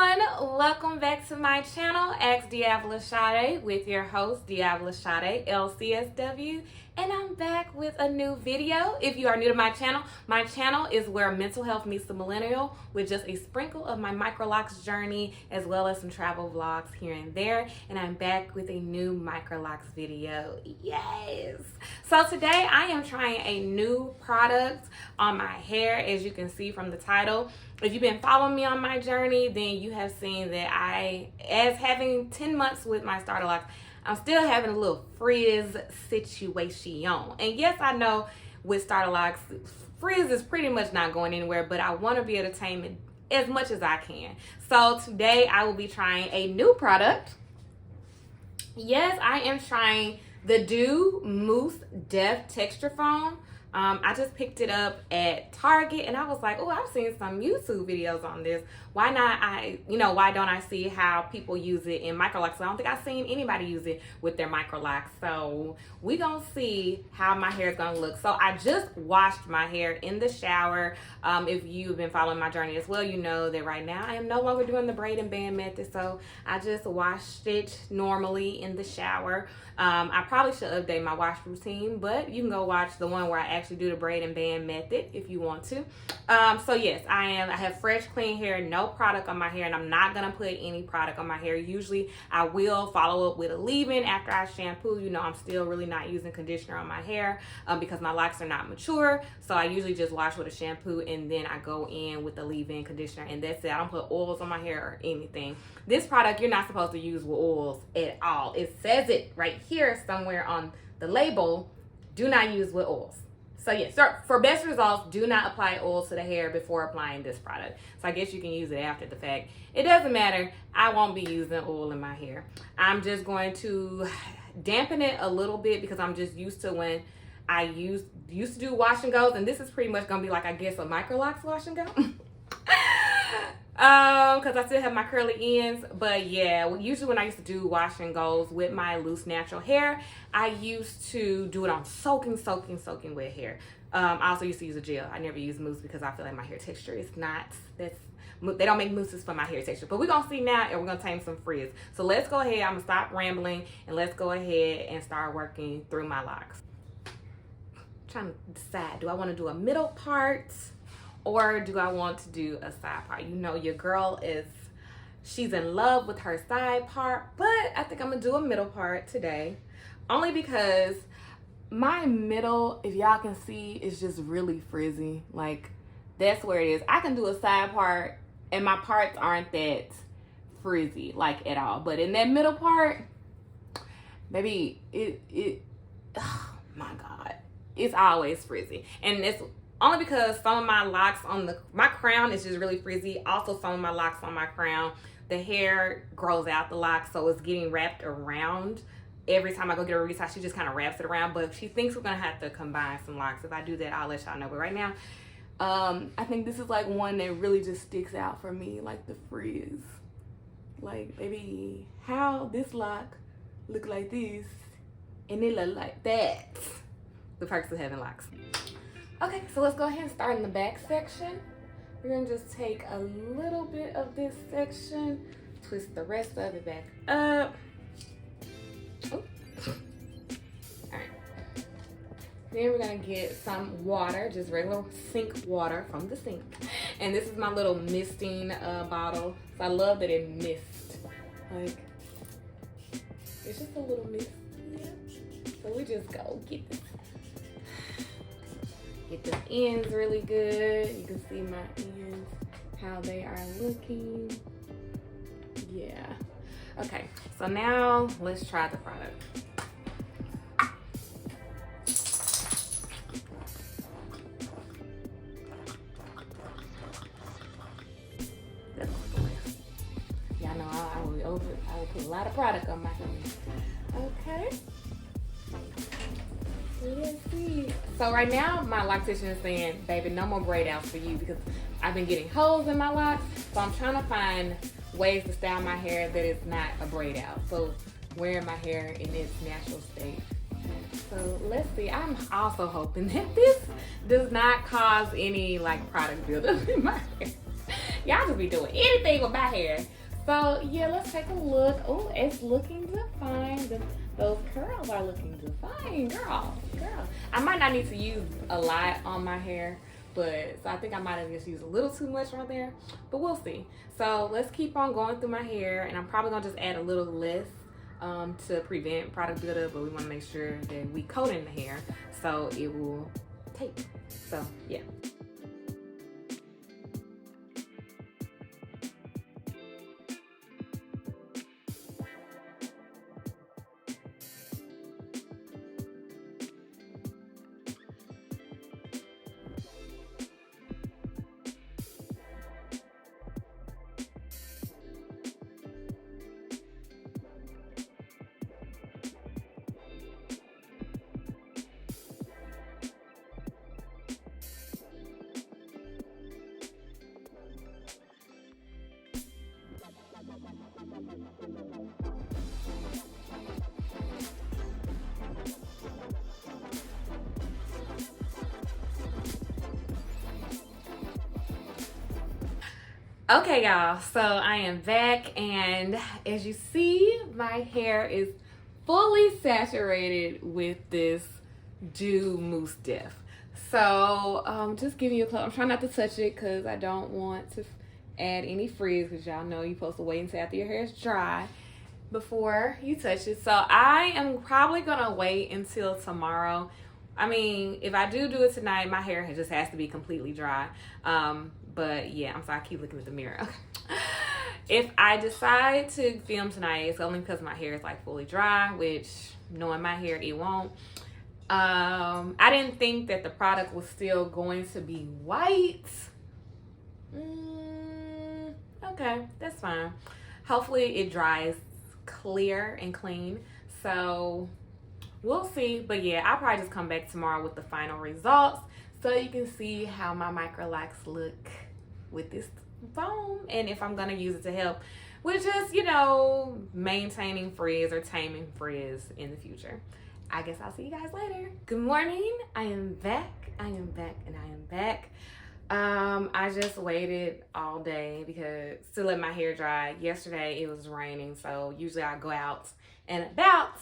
everyone, welcome back to my channel, Ask DeAvila Sadé, with your host DeAvila Sadé, LCSW, and I'm back with a new video. If you are new to my channel is where mental health meets the millennial, with just a sprinkle of my Microlocs journey as well as some travel vlogs here and there, and I'm back with a new Microlocs video. Yes! So today I am trying a new product on my hair, as you can see from the title. If you've been following me on my journey, then you have seen that as having 10 months with my starter locks, I'm still having a little frizz situation. And yes, I know with starter locks, frizz is pretty much not going anywhere, but I want to be able to tame it as much as I can. So today I will be trying a new product. Yes, I am trying the Doux Mousse Depth Texture Foam. I just picked it up at Target and I was like, oh, I've seen some YouTube videos on this. Why don't I see how people use it in Microlocs? I don't think I've seen anybody use it with their Microlocs. So we gonna see how my hair is gonna look. So I just washed my hair in the shower. If you've been following my journey as well, you know that right now I am no longer doing the braid and band method. So I just washed it normally in the shower. I probably should update my wash routine, but you can go watch the one where I actually do the braid and band method if you want to. So yes, I have fresh, clean hair, no product on my hair, and I'm not gonna put any product on my hair. Usually I will follow up with a leave-in after I shampoo. You know, I'm still really not using conditioner on my hair because my locks are not mature. So I usually just wash with a shampoo and then I go in with the leave-in conditioner, and that's it. I don't put oils on my hair or anything. This product you're not supposed to use with oils at all. It says it right here somewhere on the label, do not use with oils. So yes, for best results, do not apply oil to the hair before applying this product. So I guess you can use it after the fact. It doesn't matter. I won't be using oil in my hair. I'm just going to dampen it a little bit because I'm just used to when I used to do wash and goes, and this is pretty much gonna be like, I guess, a Microlocs wash and go. Because I still have my curly ends. But yeah, usually when I used to do wash and goes with my loose natural hair, I used to do it on soaking wet hair. I also used to use a gel. I never use mousse because I feel like my hair texture is not, they don't make mousses for my hair texture. But we're gonna see now, and we're gonna tame some frizz. So let's go ahead, I'm gonna stop rambling and let's go ahead and start working through my locks. Trying to decide, do I want to do a middle part or do I want to do a side part? You know, your girl she's in love with her side part, but I think I'm gonna do a middle part today, only because my middle, if y'all can see, is just really frizzy. Like, that's where it is. I can do a side part and my parts aren't that frizzy, like, at all. But in that middle part, baby, oh my God, it's always frizzy. And it's only because some of my locks on my crown is just really frizzy. Also, some of my locks on my crown, the hair grows out the lock, so it's getting wrapped around. Every time I go get a retouch, she just kind of wraps it around. But she thinks we're gonna have to combine some locks. If I do that, I'll let y'all know. But right now, I think this is like one that really just sticks out for me, like the frizz. Like, baby, how this lock look like this and it look like that? The perks of having locks. Okay, so let's go ahead and start in the back section. We're gonna just take a little bit of this section, twist the rest of it back up. Oh. All right. Then we're gonna get some water, just regular sink water from the sink. And this is my little misting bottle. So I love that it mists. Like, it's just a little mist. Yeah. So we just go get this. Get the ends really good. You can see my ends, how they are looking. Yeah. Okay, so now let's try the product. Y'all know I will put a lot of product on my hair. Okay. Let's see. So right now, my loctician is saying, baby, no more braid outs for you because I've been getting holes in my locks. So I'm trying to find ways to style my hair that is not a braid out. So wearing my hair in its natural state. So let's see. I'm also hoping that this does not cause any like product buildup in my hair. Y'all just be doing anything with my hair. So yeah, let's take a look. Oh, it's looking defined. Those curls are looking defined, girl. I might not need to use a lot on my hair, but so I think I might have just used a little too much right there, but we'll see. So let's keep on going through my hair, and I'm probably gonna just add a little less to prevent product buildup, but we want to make sure that we coat in the hair so it will tape. So yeah. Okay, y'all, so I am back, and as you see, my hair is fully saturated with this Doux Mousse dip. So just giving you a close. I'm trying not to touch it because I don't want to add any frizz, because y'all know you're supposed to wait until after your hair is dry before you touch it. So I am probably gonna wait until tomorrow. I mean, if I do it tonight, my hair just has to be completely dry. But yeah, I'm sorry, I keep looking at the mirror. Okay. If I decide to film tonight, it's only because my hair is like fully dry, which knowing my hair, it won't. I didn't think that the product was still going to be white. Okay, that's fine. Hopefully it dries clear and clean. So we'll see. But yeah, I'll probably just come back tomorrow with the final results so you can see how my Microlocs look with this foam, and if I'm gonna use it to help with just, you know, maintaining frizz or taming frizz in the future. I guess I'll see you guys later. Good morning. I am back. I just waited all day because to let my hair dry. Yesterday it was raining, so usually I go out and about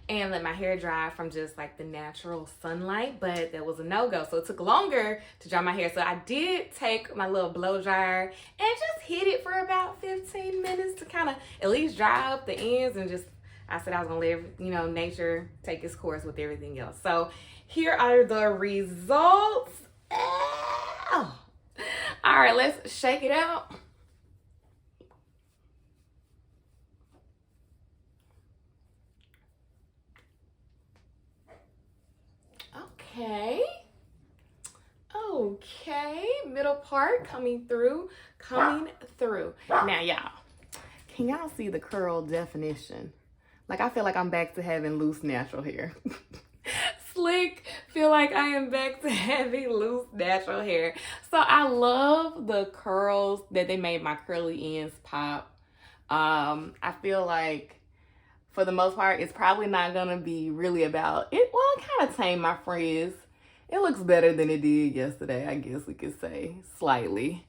and let my hair dry from just like the natural sunlight, but there was a no-go, so it took longer to dry my hair. So I did take my little blow dryer and just hit it for about 15 minutes to kind of at least dry up the ends, and just I said I was gonna let, you know, nature take its course with everything else. So here are the results. Ow. All right, let's shake it out. Okay, middle part coming through. Now, y'all, can y'all see the curl definition? Like, I feel like I'm back to having loose natural hair. Slick, feel like I am back to having loose natural hair. So I love the curls that they made my curly ends pop. I feel like for the most part, it's probably not gonna be really about it. Well, it kind of tamed my frizz. It looks better than it did yesterday, I guess we could say, slightly.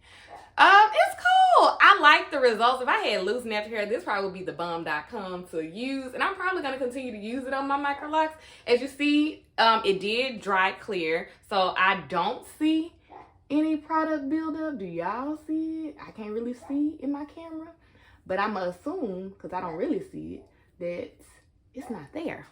It's cool. I like the results. If I had loose natural hair, this probably would be the bomb.com to use, and I'm probably gonna continue to use it on my Microlocs. As you see, it did dry clear, so I don't see any product buildup. Do y'all see it? I can't really see in my camera, but I'm gonna assume, because I don't really see it, that it's not there.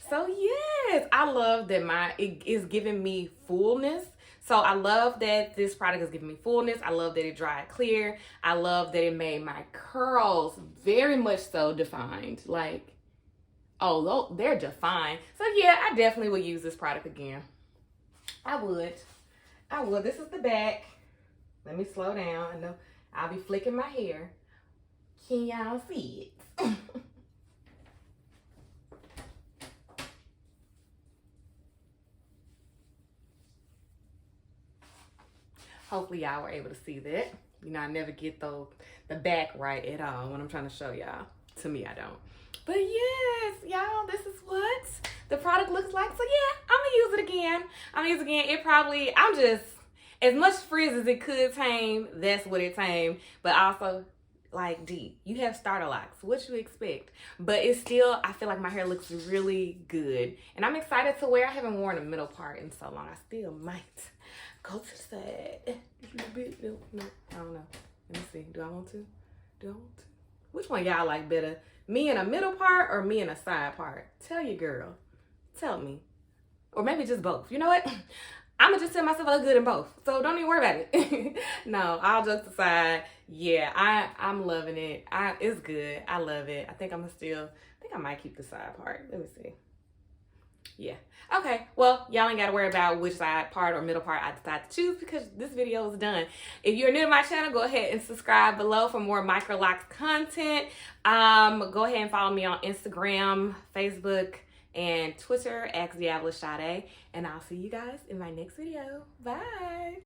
So yes, I love that it is giving me fullness. So I love that this product is giving me fullness. I love that it dried clear. I love that it made my curls very much so defined. Like, oh, they're defined. So yeah, I definitely would use this product again. I would. This is the back. Let me slow down. I know I'll be flicking my hair. Can y'all see it? Hopefully y'all were able to see that. You know, I never get the back right at all when I'm trying to show y'all. To me, I don't. But yes, y'all, this is what the product looks like. So yeah, I'm gonna use it again. It probably, as much frizz as it could tame, that's what it tamed. But also, like, deep. You have starter locks. What you expect? But it's still, I feel like my hair looks really good. And I'm excited to wear. I haven't worn a middle part in so long. I still might go to the side a little bit. No, I don't know. Let me see. Do I want to? Which one y'all like better? Me in a middle part or me in a side part? Tell your girl. Tell me. Or maybe just both. You know what? I'm gonna just tell myself I look good in both. So don't even worry about it. No, all jokes aside, yeah, I'm loving it. It's good. I love it. I think I might keep the side part. Let me see. Yeah. Okay. Well, y'all ain't got to worry about which side part or middle part I decide to choose because this video is done. If you're new to my channel, go ahead and subscribe below for more Microlocs content. Go ahead and follow me on Instagram, Facebook, and Twitter, DeAvila Sadé. And I'll see you guys in my next video. Bye.